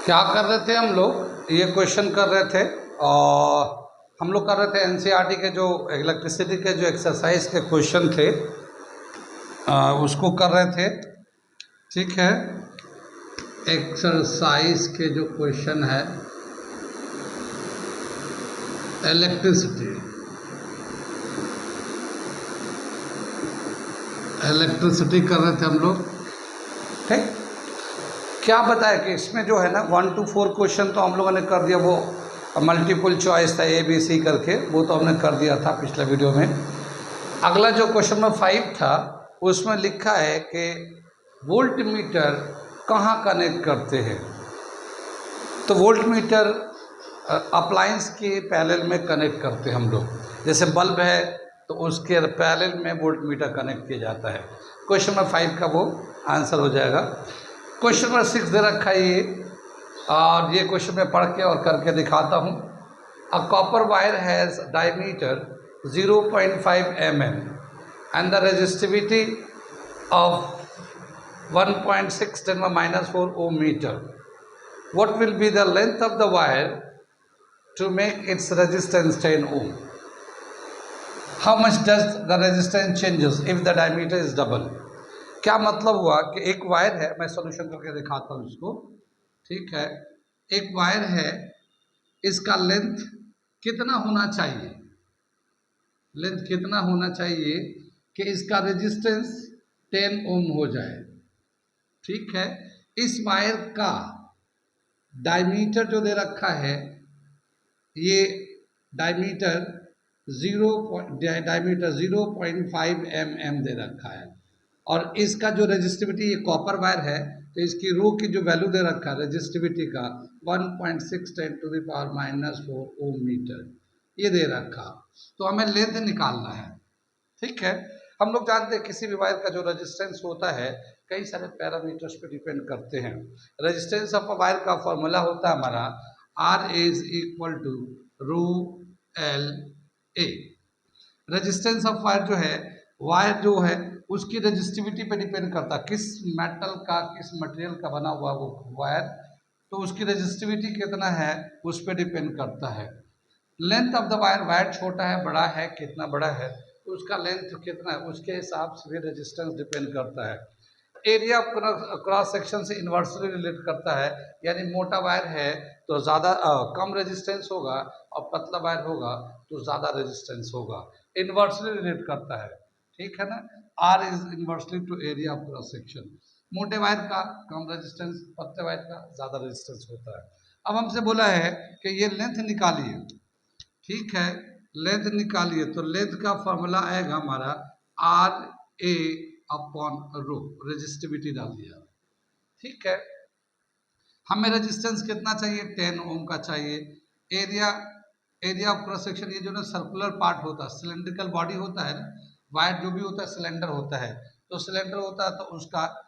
क्या कर रहे थे हम लोग, ये क्वेश्चन कर रहे थे और हम लोग कर रहे थे एनसीईआरटी के जो इलेक्ट्रिसिटी के जो एक्सरसाइज के क्वेश्चन थे उसको कर रहे थे। ठीक है, एक्सरसाइज के जो क्वेश्चन है इलेक्ट्रिसिटी कर रहे थे हम लोग। ठीक, क्या बताया कि इसमें जो है ना 1 to 4 क्वेश्चन तो हम लोगों ने कर दिया, वो मल्टीपल चॉइस था ABC करके, वो तो हमने कर दिया था पिछले वीडियो में। अगला जो क्वेश्चन नंबर 5 था उसमें लिखा है कि वोल्ट मीटर कहाँ कनेक्ट करते हैं। तो वोल्ट मीटर अप्लायंस के पैरेलल में कनेक्ट करते हैं हम लोग। जैसे बल्ब है तो उसके पैरेलल में वोल्ट मीटर कनेक्ट किया जाता है। क्वेश्चन नंबर 5 का वो आंसर हो जाएगा। क्वेश्चन नंबर 6 दे रखा है ये, और ये क्वेश्चन मैं पढ़ के और करके दिखाता हूँ। A copper wire has diameter 0.5 mm and the resistivity of 1.6 × -4 ohm meter. What will be the length of the wire to make its resistance 10 ohm? How much does the resistance changes if the diameter is double? क्या मतलब हुआ कि एक wire है, मैं solution करके दिखाता हूँ इसको। ठीक है, एक वायर है, इसका लेंथ कितना होना चाहिए, लेंथ कितना होना चाहिए कि इसका रेजिस्टेंस 10 ओम हो जाए। ठीक है, इस वायर का डायमीटर जो दे रखा है, ये डायमीटर 0.5 mm दे रखा है, और इसका जो रेजिस्टिविटी, ये कॉपर वायर है तो इसकी रो की जो वैल्यू दे रखा है रेजिस्टिविटी का 1.6 × 10⁻⁴ ओम मीटर ये दे रखा। तो हमें लेंथ निकालना है। ठीक है, हम लोग जानते हैं किसी भी वायर का जो रेजिस्टेंस होता है कई सारे पैरामीटर्स पे डिपेंड करते हैं। रेजिस्टेंस ऑफ अ वायर का फॉर्मूला होता है हमारा R is equal to rho L A. Resistance of wire जो है, वायर जो है उसकी रेजिस्टिविटी पे डिपेंड करता है, किस मेटल का, किस मटेरियल का बना हुआ वो वायर, तो उसकी रेजिस्टिविटी कितना है उस पर डिपेंड करता है। Length of the wire, wire छोटा है बड़ा है, कितना बड़ा है उसका लेंथ कितना है, उसके हिसाब से भी रेजिस्टेंस डिपेंड करता है। एरिया ऑफ क्रॉस सेक्शन से इन्वर्सली रिलेट करता है, यानी मोटा वायर है तो ज़्यादा कम रेजिस्टेंस होगा, और पतला वायर होगा तो ज़्यादा रेजिस्टेंस होगा। इन्वर्सली रिलेट करता है। ठीक है ना, R is inversely to area of cross section. मोटे वायर का कम रेजिस्टेंस, पतले वायर का ज़्यादा रेजिस्टेंस होता है। अब हमसे बोला है कि ये लेंथ निकालिए। ठीक है, लेंथ निकालिए, तो लेंथ का फॉर्मूला आएगा हमारा RA/रो, रेजिस्टिविटी डाल दिया। ठीक है, हमें रेजिस्टेंस कितना चाहिए, 10 ओम का चाहिए। एरिया ऑफ क्रॉस सेक्शन, ये जो ना सर्कुलर पार्ट होता है, सिलेंड्रिकल बॉडी होता है ना, वायर जो भी होता है सिलेंडर होता है, तो सिलेंडर होता है तो उसका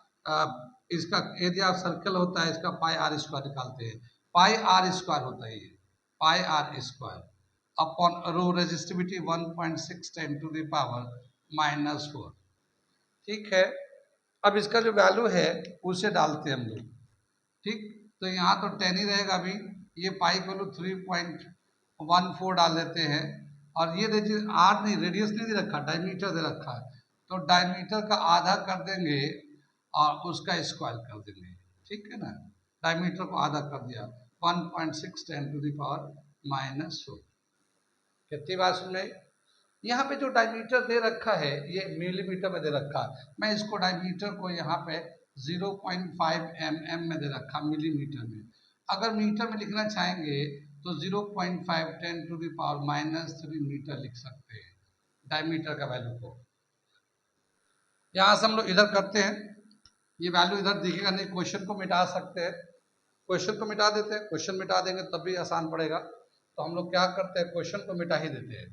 इसका एरिया ऑफ सर्कल होता है, इसका πr² निकालते हैं। πr² होता है ये, πr² अपॉन रो, रेजिस्टिविटी 1.6 × 10⁻⁴। ठीक है, अब इसका जो वैल्यू है उसे डालते हैं हम लोग। ठीक, तो यहाँ तो 10 ही रहेगा अभी, ये पाई को 3.14 डाल देते हैं, और ये आर नहीं, रेडियस नहीं दे रखा, डायमीटर दे रखा है, तो डायमीटर का आधा कर देंगे और उसका स्क्वायर कर देंगे। ठीक है ना, डायमीटर को आधा कर दिया, 1.6 × 10⁻⁴। कितनी बात सुन रहे? यहाँ पे जो डायमीटर दे रखा है ये मिलीमीटर में दे रखा है, मैं इसको डायमीटर को यहाँ पे 0.5 mm में दे रखा, मिलीमीटर में। अगर मीटर में लिखना चाहेंगे तो 0.5 10⁻³ मीटर लिख सकते हैं डायमीटर का वैल्यू को। यहाँ से हम लोग इधर करते हैं, ये वैल्यू इधर दिखेगा नहीं, क्वेश्चन को मिटा सकते हैं, क्वेश्चन को मिटा देते हैं, क्वेश्चन मिटा देंगे तब भी आसान पड़ेगा, तो हम लोग क्या करते हैं, क्वेश्चन को मिटा ही देते हैं।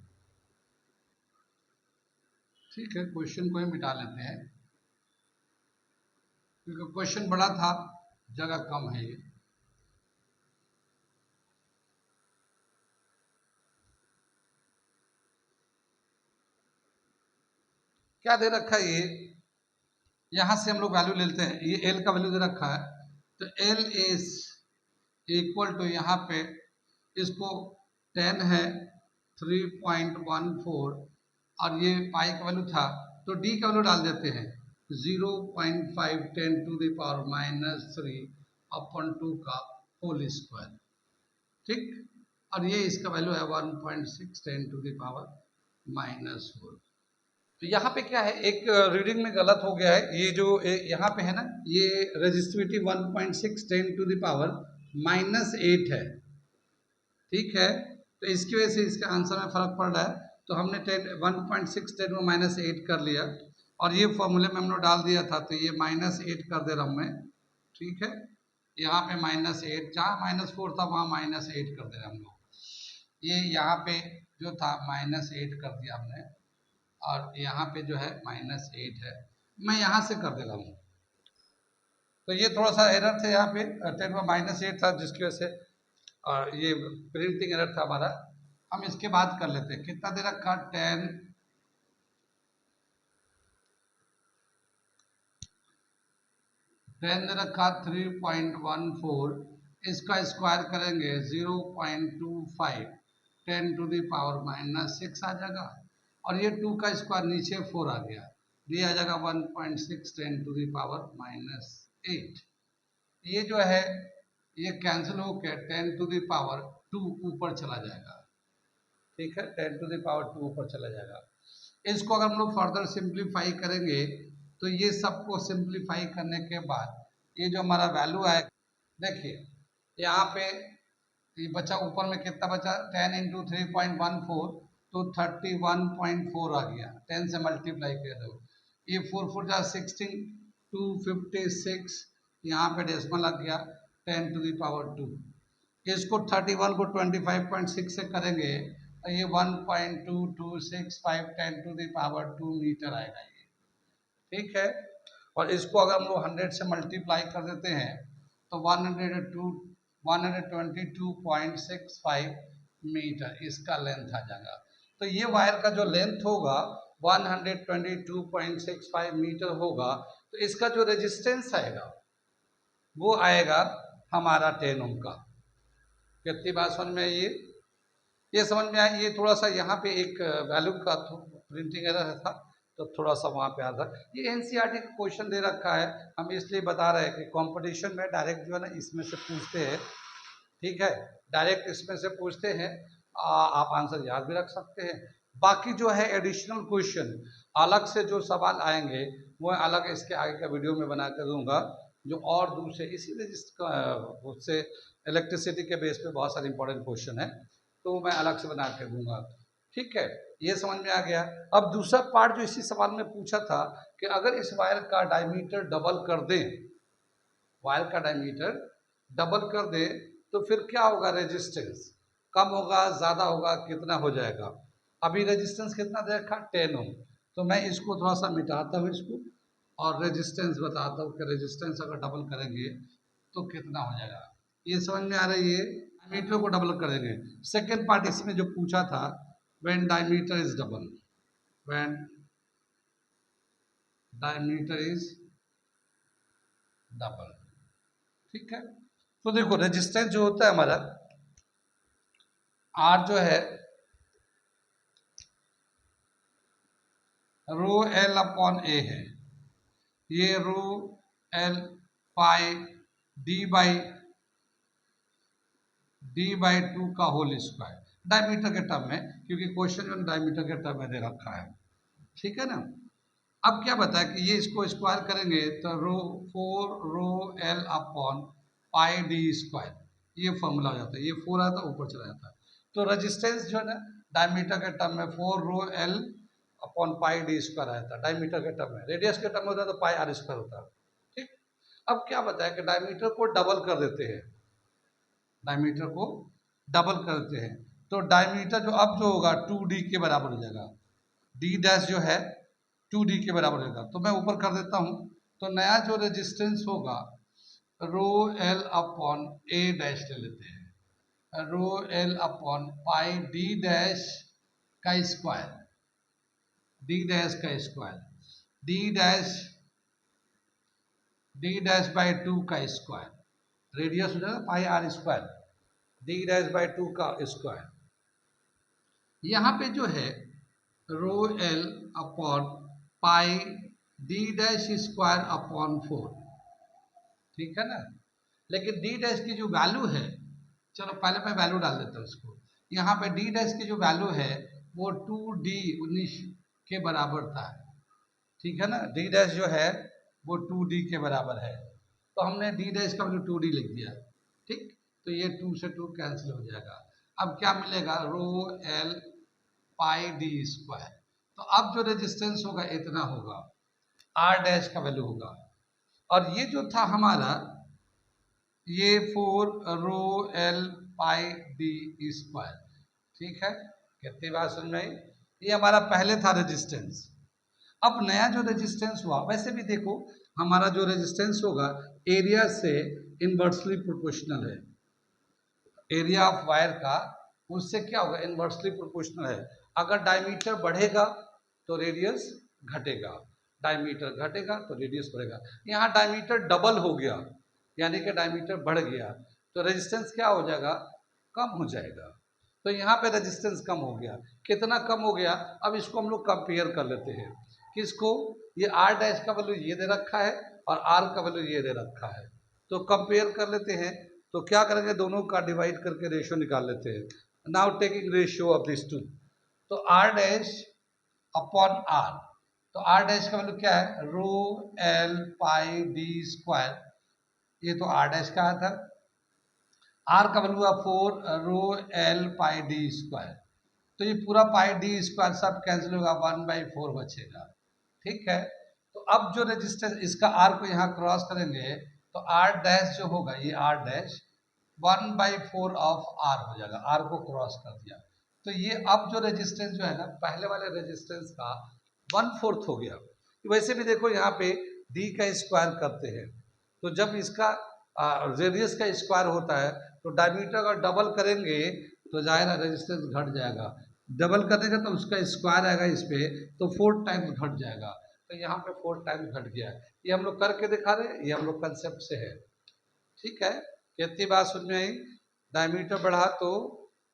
ठीक है, क्वेश्चन को ही मिटा लेते हैं क्योंकि क्वेश्चन बड़ा था, जगह कम है ये। क्या दे रखा है ये, यहां से हम लोग वैल्यू लेते हैं, ये एल का वैल्यू दे रखा है, तो एल इज इक्वल टू यहाँ पे इसको 10 है 3.14 और ये पाई का वैल्यू था तो डी का वैल्यू डाल देते हैं 0.5 10 टू द पावर -3 अपॉन 2 का होल स्क्वायर, ठीक। और ये इसका वैल्यू है 1.6 10 टू द पावर -4। तो यहाँ पे क्या है, एक रीडिंग में गलत हो गया है। ये जो यहाँ पे है ना, ये रेजिस्टिविटी 1.6 10 टू द पावर -8 है, ठीक है। तो इसकी वजह से इसके आंसर में फर्क पड़ रहा है। तो हमने 1.6 10 में -8 कर लिया और ये फॉर्मूले में हमने डाल दिया था, तो ये -8 कर दे रहा हूँ मैं, ठीक है। यहाँ पे -8, जहाँ -4 था वहाँ -8 कर दे रहे हम लोग। ये यहाँ पे जो था -8 कर दिया हमने और यहाँ पे जो है -8 है, मैं यहाँ से कर दे रहा हूँ। तो ये थोड़ा सा एरर थे यहाँ पे, 10 में -8 था जिसकी वजह से ये प्रिंटिंग एरर था हमारा। हम इसके बाद कर लेते हैं, कितना दे रखा 10 दे रखा 3.14, इसका स्क्वायर करेंगे 0.25 10 टू द पावर -6 आ जाएगा और ये 2 का स्क्वायर नीचे 4 आ गया, ये आ जाएगा 1.6 10 टू द पावर -8। ये जो है ये कैंसिल होकर 10 टू द पावर 2 ऊपर चला जाएगा, ठीक है। 10 टू द पावर 2 ऊपर चला जाएगा। इसको अगर हम लोग फर्दर सिंप्लीफाई करेंगे तो ये सबको सिंप्लीफाई करने के बाद ये जो हमारा वैल्यू है, देखिए यहाँ पे ये बचा, ऊपर में कितना बचा 10 इंटू 3.14 तो 31.4 आ गया, 10 से मल्टीप्लाई कर दो, ये 4 4 जा 16 256, यहाँ पे डेसिमल लग गया 10 टू द पावर 2। इसको 31 को 25.6 से करेंगे तो ये 1.2265 10 टू द पावर 2 मीटर आएगा ये, ठीक है। और इसको अगर हम लोग 100 से मल्टीप्लाई कर देते हैं तो 122.65 मीटर इसका लेंथ आ जाएगा। तो ये वायर का जो लेंथ होगा 122.65 मीटर होगा, तो इसका जो रेजिस्टेंस आएगा वो आएगा हमारा 10 ओम का। कितनी बात समझ में आई? ये समझ में आई। ये थोड़ा सा यहाँ पे एक वैल्यू का प्रिंटिंग एरर था तो थोड़ा सा वहाँ पे आता। ये एनसीईआरटी का क्वेश्चन दे रखा है, हम इसलिए बता रहे हैं कि कंपटीशन में डायरेक्ट जो है ना इसमें से पूछते हैं, ठीक है, डायरेक्ट इसमें से पूछते हैं। आप आंसर याद भी रख सकते हैं। बाकी जो है एडिशनल क्वेश्चन अलग से जो सवाल आएंगे वो अलग इसके आगे का वीडियो में बना कर दूंगा, जो और दूसरे इसी उससे इलेक्ट्रिसिटी के बेस पे बहुत सारे इंपॉर्टेंट क्वेश्चन है तो मैं अलग से बना के दूंगा, ठीक है। ये समझ में आ गया। अब दूसरा पार्ट जो इसी सवाल में पूछा था कि अगर इस वायर का डायमीटर डबल कर दें, वायर का डायमीटर डबल कर दे तो फिर क्या होगा, रेजिस्टेंस कम होगा ज़्यादा होगा, कितना हो जाएगा। अभी रेजिस्टेंस कितना दे रखा 10 ओम, तो मैं इसको थोड़ा सा मिटाता हूँ इसको और रेजिस्टेंस बताता हूँ कि रेजिस्टेंस अगर डबल करेंगे तो कितना हो जाएगा। ये समझ में आ रही है, डायमीटर को डबल करेंगे। सेकेंड पार्ट इसमें जो पूछा था when diameter is double, when diameter is double, ठीक है। तो देखो रेजिस्टेंस जो होता है हमारा आर जो है रो एल अपॉन ए है, ये रो एल पाई डी बाई 2 का होल स्क्वायर डायमीटर के टर्म में, क्योंकि क्वेश्चन में डायमीटर के टर्म में दे रखा है, ठीक है ना। अब क्या बताया कि ये इसको स्क्वायर करेंगे तो रो 4 रो l upon pi d square, ये फॉर्मूला हो जाता है, ये 4 आता है ऊपर चला जाता है। तो रेजिस्टेंस जो है ना डायमीटर के टर्म में 4 रो l upon pi d square आता है डायमीटर के टर्म में, रेडियस के टर्म में होता है तो पाई आर स्क्वायर होता है, ठीक। अब क्या बताया कि डायमीटर को डबल कर देते हैं, डायमीटर को डबल कर देते हैं तो डायमीटर जो अब जो होगा 2d के बराबर हो जाएगा, डी डैश जो है 2d के बराबर होगा। तो मैं ऊपर कर देता हूँ, तो नया जो रेजिस्टेंस होगा rho l upon a dash ले लेते हैं, rho l upon pi d dash का स्क्वायर, डी डैश का स्क्वायर, डी डैश बाई 2 का स्क्वायर, रेडियस हो जाएगा pi r square, d dash by 2 का स्क्वायर। यहाँ पे जो है rho l upon pi d dash square upon 4, ठीक है ना। लेकिन डी डैश की जो वैल्यू है, चलो पहले मैं वैल्यू डाल देता हूँ इसको। यहाँ पे डी डैश की जो वैल्यू है वो 2D 19 के बराबर था, ठीक है ना। डी डैश जो है वो 2D के बराबर है, तो हमने डी डैश का वैल्यू 2D लिख दिया, ठीक। तो ये 2 से 2 कैंसिल हो जाएगा। अब क्या मिलेगा, रो एल पाई डी स्क्वायर। तो अब जो रेजिस्टेंस होगा इतना होगा, आर डैश का वैल्यू होगा। और ये जो था हमारा ये 4 रो एल पाई डी स्क्वायर, ठीक है। कितनी बात समझ में आई। ये हमारा पहले था रेजिस्टेंस। अब नया जो रेजिस्टेंस हुआ, वैसे भी देखो हमारा जो रेजिस्टेंस होगा एरिया से इनवर्सली प्रोपोर्शनल है। एरिया ऑफ वायर का उससे क्या होगा, इनवर्सली प्रोपोर्शनल है। अगर डायमीटर बढ़ेगा तो रेडियस घटेगा, डायमीटर घटेगा तो रेडियस बढ़ेगा। यहाँ डायमीटर डबल हो गया, यानी कि डायमीटर बढ़ गया, तो रेजिस्टेंस क्या हो जाएगा, कम हो जाएगा। तो यहाँ पे रेजिस्टेंस कम हो गया। कितना कम हो गया, अब इसको हम लोग कंपेयर कर लेते हैं। किसको, ये आर डैश का वैल्यू ये दे रखा है और आर का वैल्यू ये दे रखा है, तो कंपेयर कर लेते हैं। तो क्या करेंगे, दोनों का डिवाइड करके रेशियो निकाल लेते हैं। Now taking ratio of this two, तो आर डैश अपॉन आर, तो आर डैश का वैल्यू क्या है, rho L pi d square, ये तो आर डैश का आया था। आर का वैल्यू है 4 रो एल पाई डी स्क्वायर, तो ये पूरा पाई डी स्क्वायर सब कैंसिल होगा, 1/4 बचेगा, ठीक है। तो अब जो रेजिस्टेंस इसका आर को यहाँ क्रॉस करेंगे तो आर डैश जो होगा, ये आर डैश 1/4 ऑफ आर हो जाएगा, आर को क्रॉस कर दिया। तो ये अब जो रेजिस्टेंस जो है ना, पहले वाले रेजिस्टेंस का 1/4 हो गया। वैसे भी देखो यहाँ पे डी का स्क्वायर करते हैं, तो जब इसका रेडियस का स्क्वायर होता है तो डायमीटर अगर डबल करेंगे तो जाएगा रेजिस्टेंस घट जाएगा, डबल करेंगे तो उसका स्क्वायर आएगा इस पे, तो 4 टाइम्स घट जाएगा। तो यहाँ पे 4 टाइम्स घट गया। ये हम लोग करके दिखा रहे हैं, ये हम लोग कंसेप्ट से है, ठीक है। कितनी बात समझ में आई, डायमीटर बढ़ा तो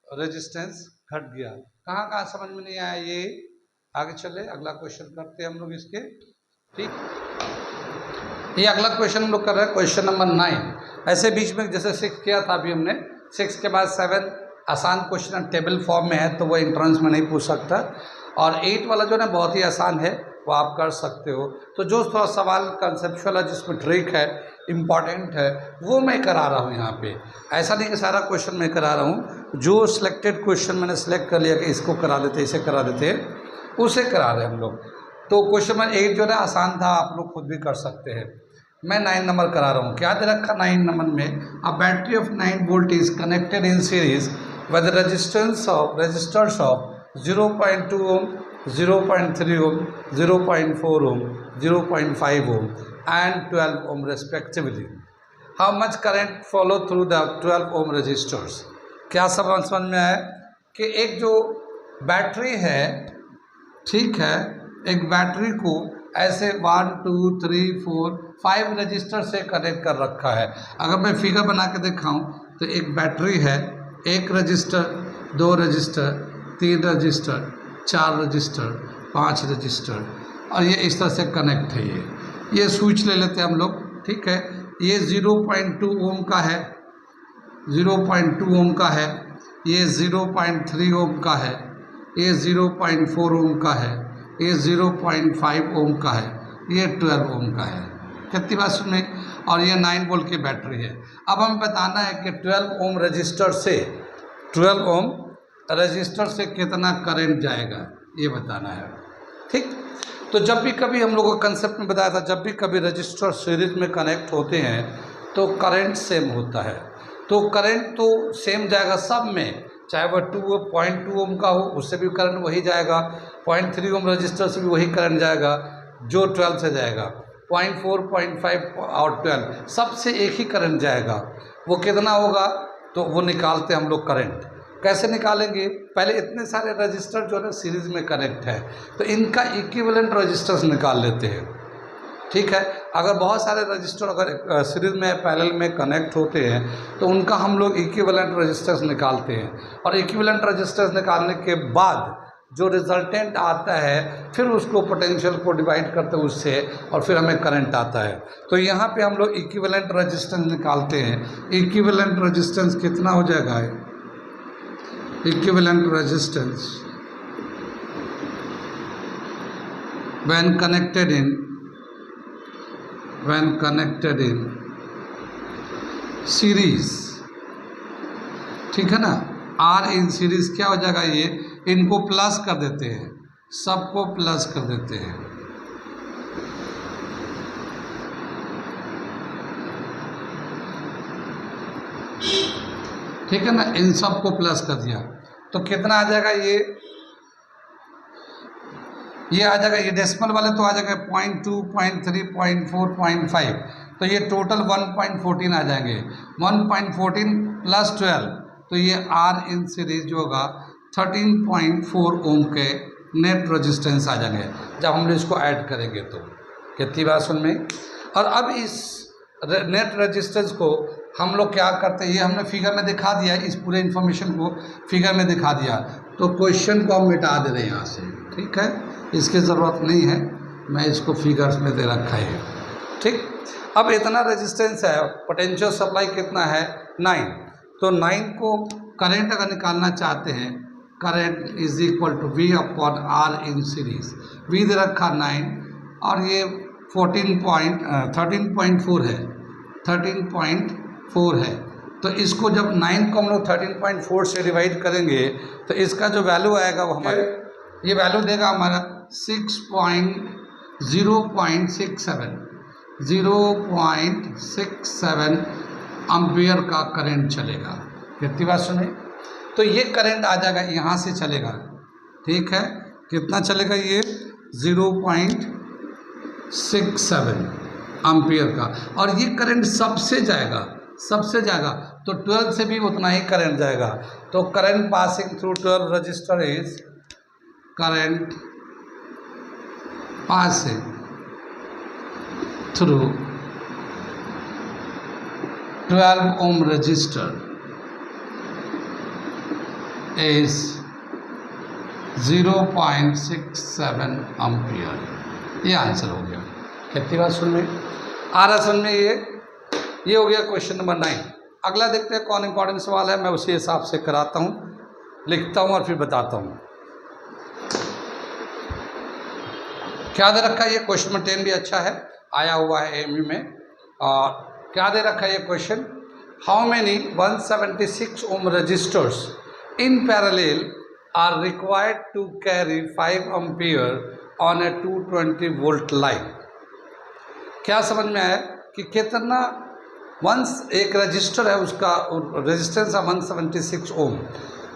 रेजिस्टेंस घट गया। कहाँ कहाँ समझ में नहीं आया ये, आगे चले अगला क्वेश्चन करते हैं हम लोग इसके, ठीक। ये अगला क्वेश्चन हम लोग कर रहे हैं, क्वेश्चन नंबर 9। ऐसे बीच में जैसे 6 किया था अभी हमने, 6 के बाद 7 आसान क्वेश्चन टेबल फॉर्म में है, तो वो एंट्रेंस में नहीं पूछ सकता। और 8 वाला जो है ना बहुत ही आसान है, वो आप कर सकते हो। तो जो थोड़ा सवाल कंसेप्चुअल है, जिसमें ट्रिक है, इम्पॉर्टेंट है, वो मैं करा रहा हूँ यहाँ पे। ऐसा नहीं कि सारा क्वेश्चन मैं करा रहा हूँ, जो सिलेक्टेड क्वेश्चन मैंने सेलेक्ट कर लिया कि इसको करा देते, इसे करा देते, उसे करा रहे हैं हम लोग। तो क्वेश्चन नंबर 8 जो है आसान था, आप लोग खुद भी कर सकते हैं। मैं 9 नंबर करा रहा हूँ। क्या दे रखा 9 नंबर में, a battery of 9 volt is connected in series with resistance of resistors of 0.2 ohm, 0.3 ohm, 0.4 ohm, 0.5 ohm and 12 ohm respectively. How much current follow through the 12 ohm resistors. क्या समझ में आया कि एक जो बैटरी है, ठीक है, एक बैटरी को ऐसे 1 2 3 4 5 रजिस्टर से कनेक्ट कर रखा है। अगर मैं फिगर बना के दिखाऊं तो एक बैटरी है, 1 register, 2 register, 3 register, 4 register, 5 register, और ये इस तरह से कनेक्ट है। ये स्विच ले लेते हैं हम लोग, ठीक है। ये 0.2 ओम का है, 0.2 ओम का है, ये 0.3 ओम का है, ये 0.4 ओम का है, ये 0.5 ओम का है, ये 12 ओम का है। कितनी बात सुने, और ये 9 वोल्ट की बैटरी है। अब हमें बताना है कि 12 ओम रजिस्टर से, 12 ओम रजिस्टर से कितना करंट जाएगा, ये बताना है, ठीक। तो जब भी कभी हम लोगों को कंसेप्ट में बताया था, जब भी कभी रजिस्टर सीरीज में कनेक्ट होते हैं तो करंट सेम होता है। तो करंट तो सेम जाएगा सब में, चाहे वह 2.2 ओम का हो, उससे भी करंट वही जाएगा, 0.3 ओम रजिस्टर से भी वही करंट जाएगा जो 12 से जाएगा, 0.4, 0.5 और 12 सबसे एक ही करंट जाएगा। वो कितना होगा, तो वो निकालते हैं हम लोग करंट। कैसे निकालेंगे, पहले इतने सारे रजिस्टर जो है ना सीरीज में कनेक्ट है, तो इनका इक्विवेलेंट रजिस्टर्स निकाल लेते हैं, ठीक है। अगर बहुत सारे रजिस्टर अगर सीरीज में पैरेलल में कनेक्ट होते हैं तो उनका हम लोग इक्विवेलेंट रजिस्टेंस निकालते हैं, और इक्विवेलेंट रजिस्टेंस निकालने के बाद जो रिजल्टेंट आता है फिर उसको पोटेंशियल को डिवाइड करते हैं उससे, और फिर हमें करंट आता है। तो यहाँ पे हम लोग इक्विवेलेंट रजिस्टेंस निकालते हैं। इक्विवेलेंट रजिस्टेंस कितना हो जाएगा? Equivalent resistance when connected in series, ठीक है ना, आर इन सीरीज क्या हो जाएगा? ये इनको प्लस कर देते हैं, सबको प्लस कर देते हैं। ठीक है ना, इन सबको प्लस कर दिया तो कितना आ जाएगा? ये आ जाएगा, ये डेसिमल वाले तो आ जाएगा 0.2, 0.3, 0.4, 0.5, तो ये टोटल 1.14 आ जाएंगे। 1.14 प्लस 12 तो ये आर इन सीरीज जो होगा 13.4 ओम के नेट रेजिस्टेंस आ जाएंगे जब हम लोग इसको ऐड करेंगे। तो कितनी बात सुन में। और अब इस नेट रेजिस्टेंस को हम लोग क्या करते हैं, ये हमने फिगर में दिखा दिया, इस पूरे इन्फॉर्मेशन को फिगर में दिखा दिया, तो क्वेश्चन को हम मिटा दे रहे हैं यहाँ से। ठीक है, इसकी ज़रूरत नहीं है, मैं इसको फिगर्स में दे रखा है। ठीक, अब इतना रेजिस्टेंस है, पोटेंशियल सप्लाई कितना है? 9। तो 9 को करंट अगर निकालना चाहते हैं, current is equal to V upon R in series. V दे रखा 9 और ये 13.4 है, 13.4 है। तो इसको जब 9 को हम लोग 13.4 से डिवाइड करेंगे तो इसका जो वैल्यू आएगा वो हमारे ये वैल्यू देगा हमारा 0.67 एम्पियर का करंट चलेगा। कितनी बात सुने? तो ये करंट आ जाएगा, यहाँ से चलेगा। ठीक है, कितना चलेगा? ये 0.67 एम्पियर का, और ये करंट सबसे जाएगा, तो 12 से भी उतना ही करंट जाएगा। तो current passing through 12 resistor is current passing through 12 ohm resistor is 0.67 ampere. ये आंसर हो गया। कितनी बात सुन में आ रहा? सुन में ये हो गया क्वेश्चन नंबर 9। अगला देखते हैं कौन इंपॉर्टेंट सवाल है, मैं उसी हिसाब से कराता हूँ, लिखता हूँ और फिर बताता हूँ। क्या दे रखा है? ये क्वेश्चन नंबर 10 भी अच्छा है, आया हुआ है एमयू में। और क्या दे रखा है ये question? How many 176 ohm resistors in parallel are required to carry 5 ampere on a 220 volt line. क्या समझ में आया कि कितना एक रजिस्टर है, उसका रेजिस्टेंस है 176 ओम।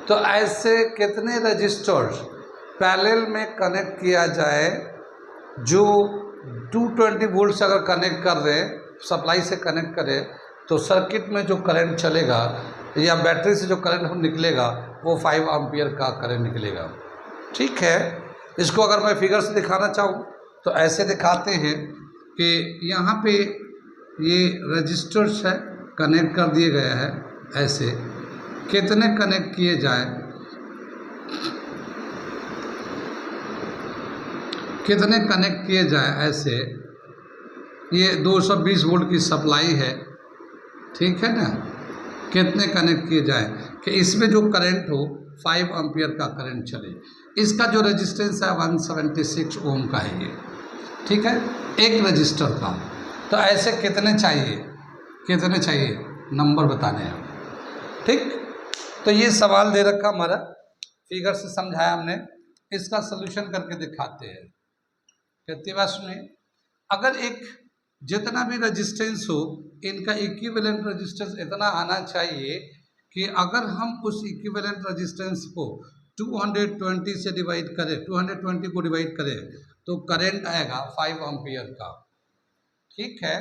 तो ऐसे कितने रजिस्टर्स पैरेलल में कनेक्ट किया जाए जो 220 वोल्ट से अगर कनेक्ट कर रहे, सप्लाई से कनेक्ट करें, तो सर्किट में जो करंट चलेगा या बैटरी से जो करंट निकलेगा वो 5 एम्पियर का करंट निकलेगा। ठीक है, इसको अगर मैं फिगर से दिखाना चाहूँ तो ऐसे दिखाते हैं कि यहाँ पे ये रजिस्टर्स है, कनेक्ट कर दिए गए हैं। ऐसे कितने कनेक्ट किए जाए, कितने कनेक्ट किए जाए ऐसे। ये 220 वोल्ट की सप्लाई है, ठीक है ना। कितने कनेक्ट किए जाए कि इसमें जो करंट हो 5 एम्पियर का करंट चले। इसका जो रेजिस्टेंस है 176 ओम का है ये, ठीक है, एक रजिस्टर का। तो ऐसे कितने चाहिए, कितने चाहिए नंबर बताने हैं। ठीक, तो ये सवाल दे रखा हमारा, फिगर से समझाया हमने, इसका सलूशन करके दिखाते हैं। कितनी बात सुनिए, अगर एक जितना भी रेजिस्टेंस हो, इनका इक्विवेलेंट रेजिस्टेंस इतना आना चाहिए कि अगर हम उस इक्विवेलेंट रेजिस्टेंस को 220 से डिवाइड करें, 220 को डिवाइड करें तो करंट आएगा 5 एम्पियर का। ठीक है,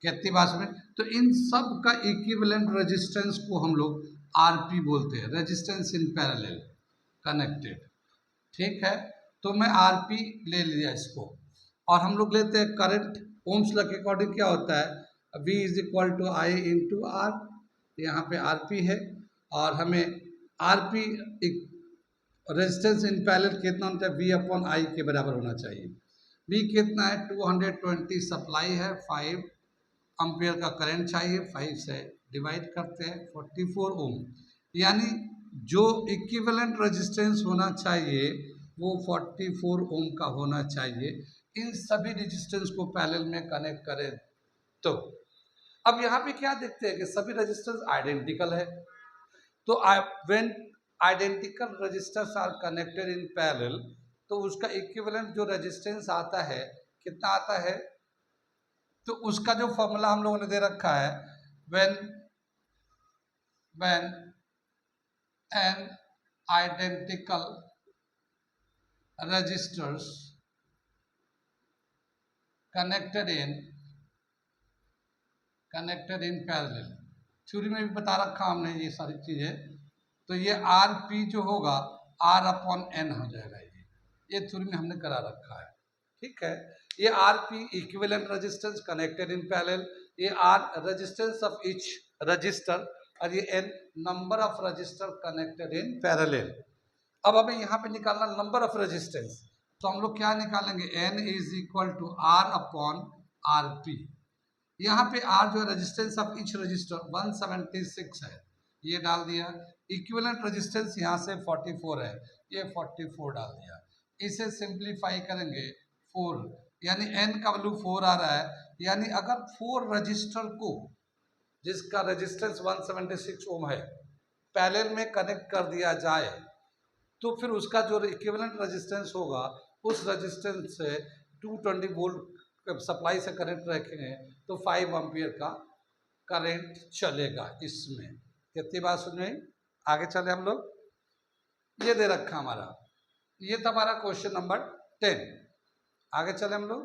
कितनी बात में। तो इन सब का इक्विवेलेंट रेजिस्टेंस को हम लोग आरपी बोलते हैं, रेजिस्टेंस इन पैरेलल कनेक्टेड। ठीक है, तो मैं आरपी ले लिया इसको, और हम लोग लेते हैं करंट ओम्स लॉ के अकॉर्डिंग क्या होता है, V is equal to I into R, यहाँ पे RP है और हमें RP रेजिस्टेंस इन पैरेलल कितना होना चाहिए, V अपॉन I के बराबर होना चाहिए। V कितना है 220 सप्लाई है, 5 एम्पियर का करंट चाहिए, 5 से डिवाइड करते हैं 44 ओम, यानी जो इक्विवेलेंट रेजिस्टेंस होना चाहिए वो 44 ओम का होना चाहिए। इन सभी रेजिस्टेंस को पैरेलल में कनेक्ट करें तो अब यहाँ पे क्या देखते हैं कि सभी रेजिस्टेंस आइडेंटिकल है, तो when identical resistors are connected in parallel तो उसका इक्विवेलेंट जो रेजिस्टेंस आता है कितना आता है, तो उसका जो फॉर्मूला हम लोगों ने दे रखा है, when an identical resistors connected in parallel, theory में भी बता रखा हमने ये सारी चीजें, तो ये आर पी जो होगा आर अपॉन एन हो जाएगा, ये थ्योरी में हमने करा रखा है, ठीक है। ये R P equivalent resistance connected in parallel, ये R resistance of each resistor और ये n number of resistor connected in parallel. अब हमें यहाँ पे निकालना नंबर ऑफ रेजिस्टेंस, तो हम लोग क्या निकालेंगे, n is equal to R upon R P. यहाँ पे r जो है रेजिस्टेंस ऑफ ईच रजिस्टर 176 है, ये डाल दिया। इक्विवेलेंट रेजिस्टेंस यहाँ से 44 है, ये 44 डाल दिया। इसे सिंप्लीफाई करेंगे 4, यानी n का वैल्यू 4 आ रहा है, यानी अगर 4 रजिस्टर को जिसका रेजिस्टेंस 176 ओम है पैरेलल में कनेक्ट कर दिया जाए तो फिर उसका जो इक्विवेलेंट रेजिस्टेंस होगा उस रेजिस्टेंस से 220 वोल्ट सप्लाई से कनेक्ट रखेंगे तो 5 एम्पियर का करंट चलेगा इसमें। कितनी बात सुन में, आगे चले हम लोग, ये दे रखा हमारा, ये था हमारा क्वेश्चन नंबर 10। आगे चले हम लोग।